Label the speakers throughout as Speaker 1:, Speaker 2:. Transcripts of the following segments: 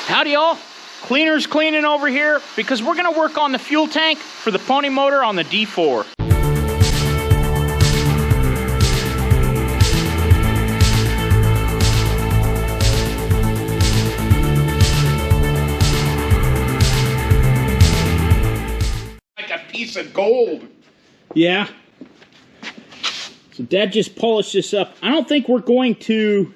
Speaker 1: Howdy y'all, Cleaner's cleaning over here because we're gonna work on the fuel tank for the pony motor on the D4.
Speaker 2: Like a piece of gold.
Speaker 1: Yeah. So Dad just polished this up. I don't think we're going to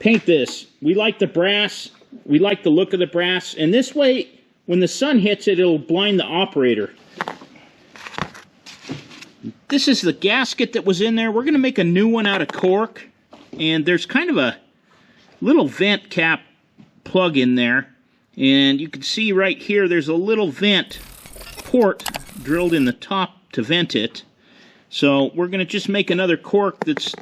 Speaker 1: paint this. We like the brass. We like the look of the brass. And this way, when the sun hits it, it'll blind the operator. This is the gasket that was in there. We're going to make a new one out of cork. And there's kind of a little vent cap plug in there. And you can see right here, there's a little vent port drilled in the top to vent it. So we're going to just make another cork that's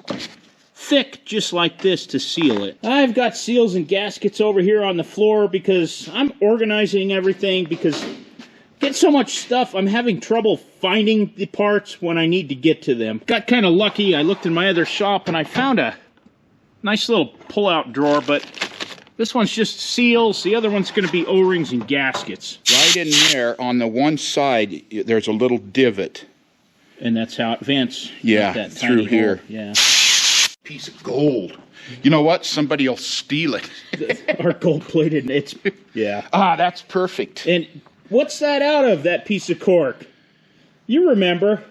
Speaker 1: thick just like this to seal it. I've got seals and gaskets over here on the floor because I'm organizing everything because I get so much stuff I'm having trouble finding the parts when I need to get to them. Got kind of lucky. I looked in my other shop and I found a nice little pull-out drawer, but this one's just seals. The other one's going to be O-rings and gaskets.
Speaker 2: Right in there on the one side, there's a little divot.
Speaker 1: And that's how it vents.
Speaker 2: Yeah,
Speaker 1: that
Speaker 2: through here.
Speaker 1: Hole. Yeah.
Speaker 2: Piece of gold. You know what? Somebody will steal it.
Speaker 1: Our gold-plated, it's, yeah.
Speaker 2: Ah, that's perfect.
Speaker 1: And what's that out of, that piece of cork? You remember.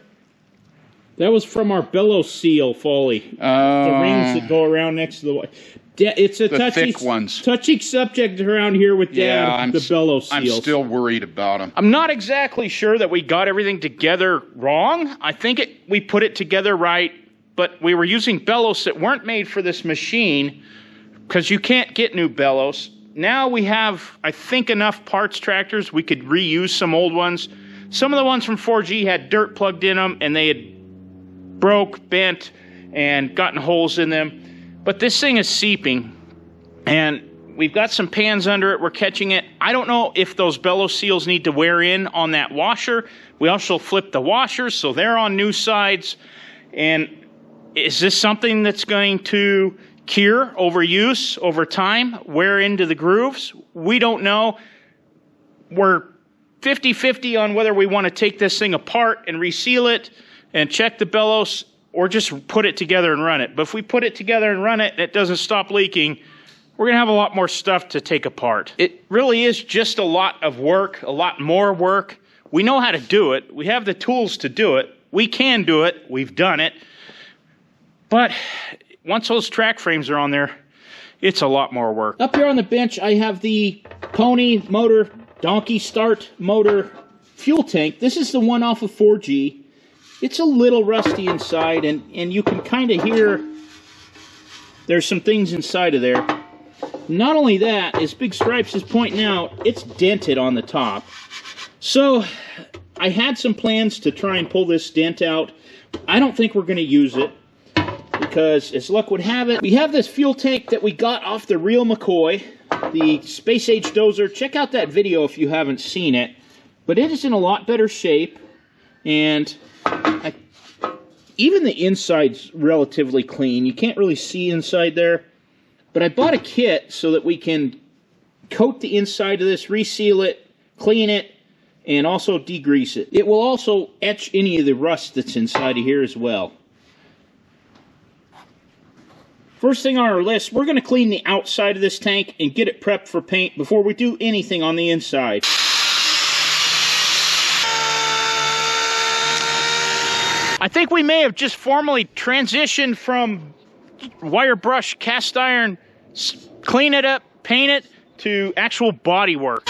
Speaker 1: That was from our bellows seal foley. The rings that go around next to the... It's a touchy subject around here with Dad, the bellows seals.
Speaker 2: I'm still worried about them.
Speaker 1: I'm not exactly sure that we got everything together wrong. I think we put it together right, but we were using bellows that weren't made for this machine because you can't get new bellows. Now we have, I think, enough parts tractors. We could reuse some old ones. Some of the ones from 4G had dirt plugged in them and they had broke, bent, and gotten holes in them. But this thing is seeping, and we've got some pans under it. We're catching it. I don't know if those bellows seals need to wear in on that washer. We also flipped the washers, so they're on new sides. And is this something that's going to cure over use, over time, wear into the grooves? We don't know. We're 50-50 on whether we want to take this thing apart and reseal it and check the bellows, or just put it together and run it. But if we put it together and run it and it doesn't stop leaking, we're going to have a lot more stuff to take apart. It really is just a lot of work, a lot more work. We know how to do it. We have the tools to do it. We can do it. We've done it. But once those track frames are on there, it's a lot more work. Up here on the bench, I have the pony motor, donkey start motor fuel tank. This is the one off of 4G. It's a little rusty inside, and you can kind of hear there's some things inside of there. Not only that, as Big Stripes is pointing out, it's dented on the top. So, I had some plans to try and pull this dent out. I don't think we're going to use it, because as luck would have it, we have this fuel tank that we got off the real McCoy, the Space Age Dozer. Check out that video if you haven't seen it. But it is in a lot better shape, and even the inside's relatively clean. You can't really see inside there. But I bought a kit so that we can coat the inside of this, reseal it, clean it, and also degrease it. It will also etch any of the rust that's inside of here as well. First thing on our list, we're going to clean the outside of this tank and get it prepped for paint before we do anything on the inside. I think we may have just formally transitioned from wire brush, cast iron, clean it up, paint it, to actual body work.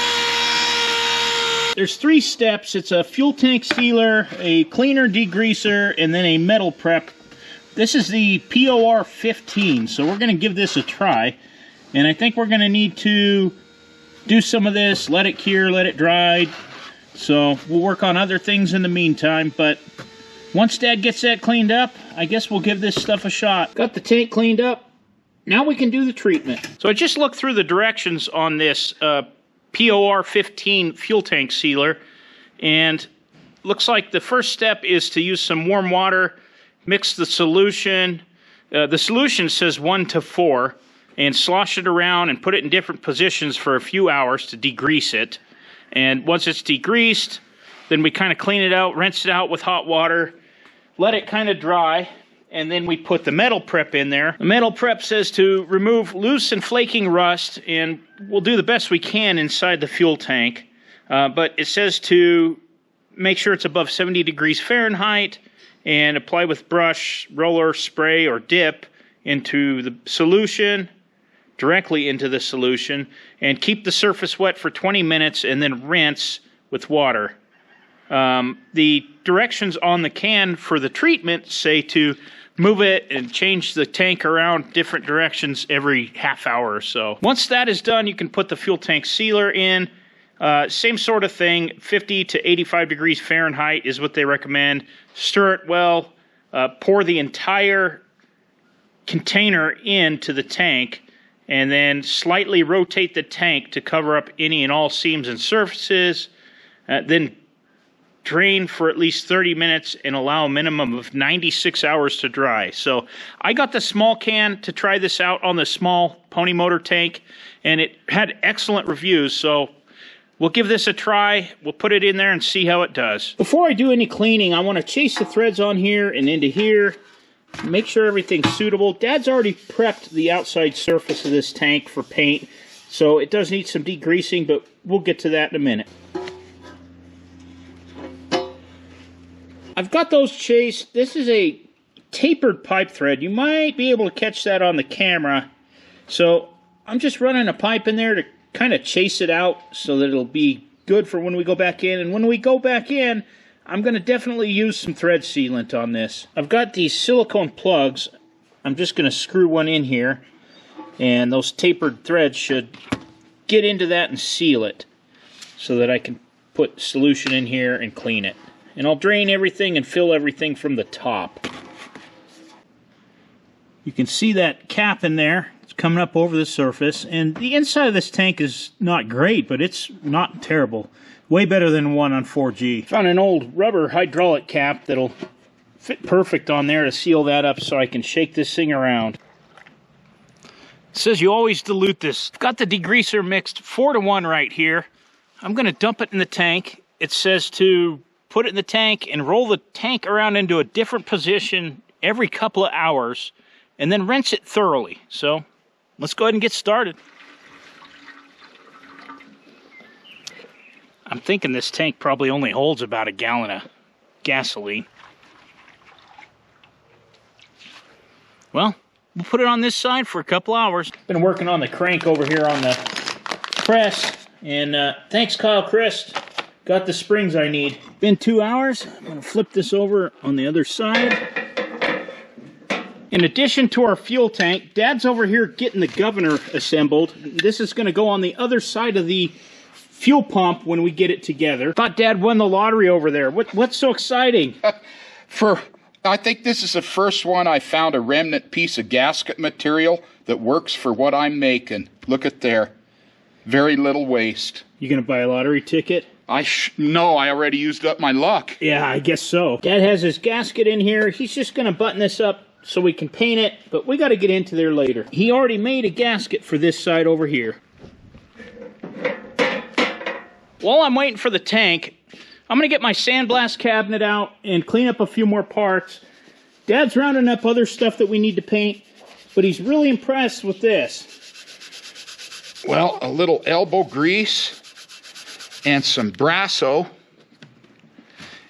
Speaker 1: There's 3 steps. It's a fuel tank sealer, a cleaner degreaser, and then a metal prep. This is the POR 15, so we're going to give this a try. And I think we're going to need to do some of this, let it cure, let it dry. So we'll work on other things in the meantime, but once Dad gets that cleaned up, I guess we'll give this stuff a shot. Got the tank cleaned up. Now we can do the treatment. So I just looked through the directions on this POR 15 fuel tank sealer, and looks like the first step is to use some warm water, mix the solution. The solution says 1 to 4. and slosh it around and put it in different positions for a few hours to degrease it. And once it's degreased, then we kind of clean it out, rinse it out with hot water, let it kind of dry, and then we put the metal prep in there. The metal prep says to remove loose and flaking rust, and we'll do the best we can inside the fuel tank. But it says to make sure it's above 70 degrees Fahrenheit and apply with brush, roller, spray, or dip into the solution, directly into the solution, and keep the surface wet for 20 minutes and then rinse with water. The directions on the can for the treatment say to move it and change the tank around different directions every half hour or so. Once that is done, you can put the fuel tank sealer in. Same sort of thing, 50 to 85 degrees Fahrenheit is what they recommend. Stir it well, pour the entire container into the tank, and then slightly rotate the tank to cover up any and all seams and surfaces. Then drain for at least 30 minutes and allow a minimum of 96 hours to dry. So I got the small can to try this out on the small pony motor tank, and it had excellent reviews. So we'll give this a try. We'll put it in there and see how it does. Before I do any cleaning, I want to chase the threads on here and into here. Make sure everything's suitable. Dad's already prepped the outside surface of this tank for paint, so it does need some degreasing, but we'll get to that in a minute. I've got those chased. This is a tapered pipe thread. You might be able to catch that on the camera. So I'm just running a pipe in there to kind of chase it out so that it'll be good for when we go back in. And when we go back in, I'm going to definitely use some thread sealant on this. I've got these silicone plugs. I'm just going to screw one in here, and those tapered threads should get into that and seal it so that I can put solution in here and clean it. And I'll drain everything and fill everything from the top. You can see that cap in there. It's coming up over the surface. And the inside of this tank is not great, but it's not terrible. Way better than one on 4G. Found an old rubber hydraulic cap that'll fit perfect on there to seal that up so I can shake this thing around. It says you always dilute this. I've got the degreaser mixed 4-to-1 right here. I'm going to dump it in the tank. It says to put it in the tank and roll the tank around into a different position every couple of hours and then rinse it thoroughly. So let's go ahead and get started. I'm thinking this tank probably only holds about a gallon of gasoline. Well, we'll put it on this side for a couple hours. Been working on the crank over here on the press, and thanks Kyle Christ. Got the springs I need. Been 2 hours. I'm going to flip this over on the other side. In addition to our fuel tank, Dad's over here getting the governor assembled. This is going to go on the other side of the fuel pump when we get it together. Thought Dad won the lottery over there. What's so exciting?
Speaker 2: I think this is the first one I found a remnant piece of gasket material that works for what I'm making. Look at there. Very little waste.
Speaker 1: You going to buy a lottery ticket?
Speaker 2: No, I already used up my luck.
Speaker 1: Yeah, I guess so. Dad has his gasket in here. He's just going to button this up so we can paint it, but we got to get into there later. He already made a gasket for this side over here. While I'm waiting for the tank, I'm going to get my sandblast cabinet out and clean up a few more parts. Dad's rounding up other stuff that we need to paint, but he's really impressed with this.
Speaker 2: Well, a little elbow grease and some Brasso.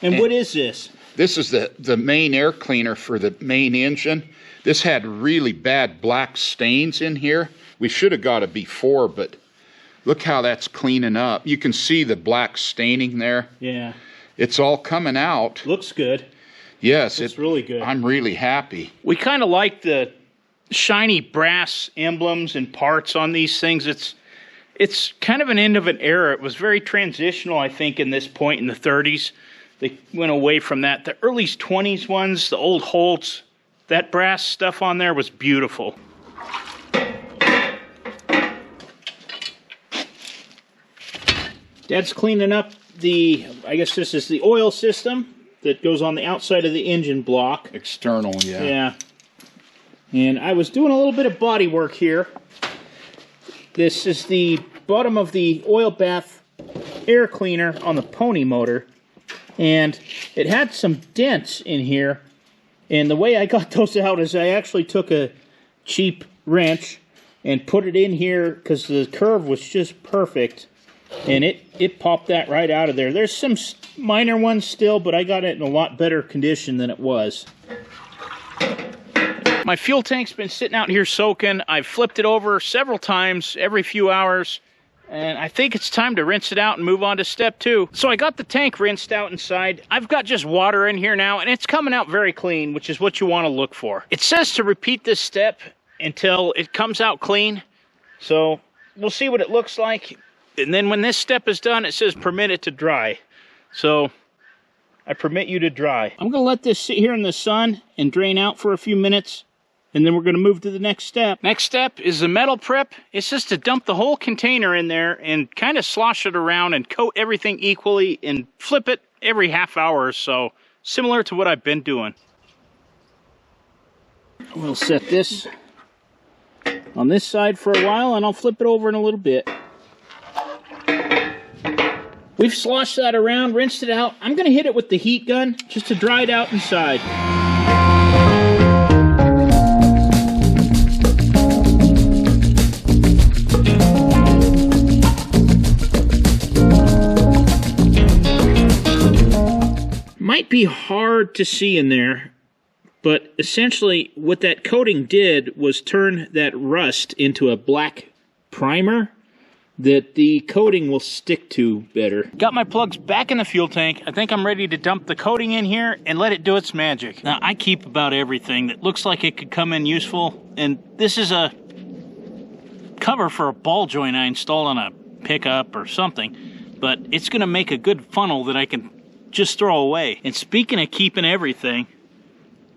Speaker 1: And what is this?
Speaker 2: This is the main air cleaner for the main engine. This had really bad black stains in here. We should have got a before, but look how that's cleaning up. You can see the black staining there.
Speaker 1: Yeah.
Speaker 2: It's all coming out.
Speaker 1: Looks good.
Speaker 2: Yes.
Speaker 1: It's really good.
Speaker 2: I'm really happy.
Speaker 1: We kind of like the shiny brass emblems and parts on these things. It's kind of an end of an era. It was very transitional, I think, in this point in the 30s. They went away from that. The early 20s ones, the old Holts, that brass stuff on there was beautiful. Dad's cleaning up I guess this is the oil system that goes on the outside of the engine block.
Speaker 2: External, yeah.
Speaker 1: Yeah. And I was doing a little bit of body work here. This is the bottom of the oil bath air cleaner on the pony motor, and it had some dents in here, and the way I got those out is I actually took a cheap wrench and put it in here because the curve was just perfect, and it popped that right out of there. There's some minor ones still, but I got it in a lot better condition than it was. My fuel tank's been sitting out here soaking. I've flipped it over several times every few hours, and I think it's time to rinse it out and move on to step 2. So I got the tank rinsed out inside. I've got just water in here now, and it's coming out very clean, which is what you want to look for. It says to repeat this step until it comes out clean. So we'll see what it looks like. And then when this step is done, it says permit it to dry. So I permit you to dry. I'm going to let this sit here in the sun and drain out for a few minutes, and then we're going to move to the next step. Next step is the metal prep. It's just to dump the whole container in there and kind of slosh it around and coat everything equally and flip it every half hour or so, similar to what I've been doing. We'll set this on this side for a while, and I'll flip it over in a little bit. We've sloshed that around, rinsed it out. I'm going to hit it with the heat gun just to dry it out inside. Might be hard to see in there, but essentially what that coating did was turn that rust into a black primer that the coating will stick to better. Got my plugs back in the fuel tank. I think I'm ready to dump the coating in here and let it do its magic. Now, I keep about everything that looks like it could come in useful, and this is a cover for a ball joint I installed on a pickup or something, but it's gonna make a good funnel that I can just throw away. And speaking of keeping everything,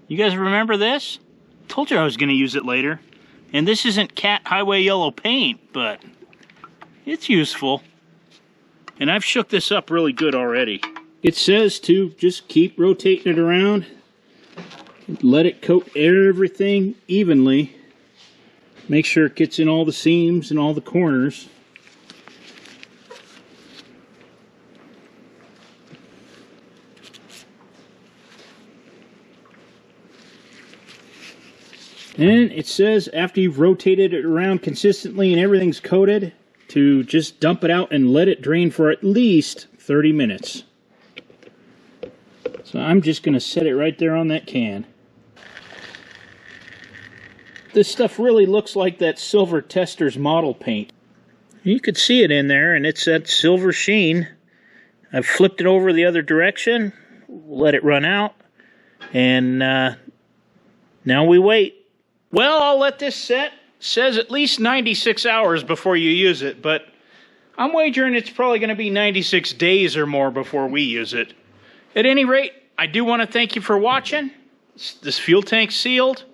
Speaker 1: you guys remember this? Told you I was gonna use it later. And this isn't cat highway yellow paint, but it's useful. And I've shook this up really good already. It says to just keep rotating it around, let it coat everything evenly, make sure it gets in all the seams and all the corners. And it says after you've rotated it around consistently and everything's coated, to just dump it out and let it drain for at least 30 minutes. So I'm just going to set it right there on that can. This stuff really looks like that Silver Tester's model paint. You could see it in there, and it's that silver sheen. I've flipped it over the other direction, let it run out, and now we wait. Well, I'll let this set. Says at least 96 hours before you use it, but I'm wagering it's probably going to be 96 days or more before we use it. At any rate, I do want to thank you for watching. This fuel tank's sealed,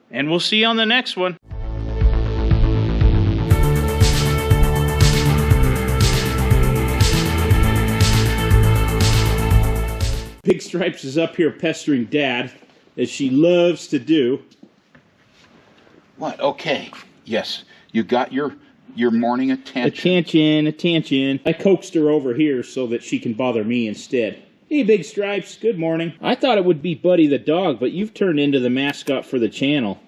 Speaker 1: and we'll see you on the next one. Big Stripes is up here pestering Dad, as she loves to do.
Speaker 2: What? Okay. Yes. You got your morning attention.
Speaker 1: Attention. I coaxed her over here so that she can bother me instead. Hey, Big Stripes. Good morning. I thought it would be Buddy the dog, but you've turned into the mascot for the channel.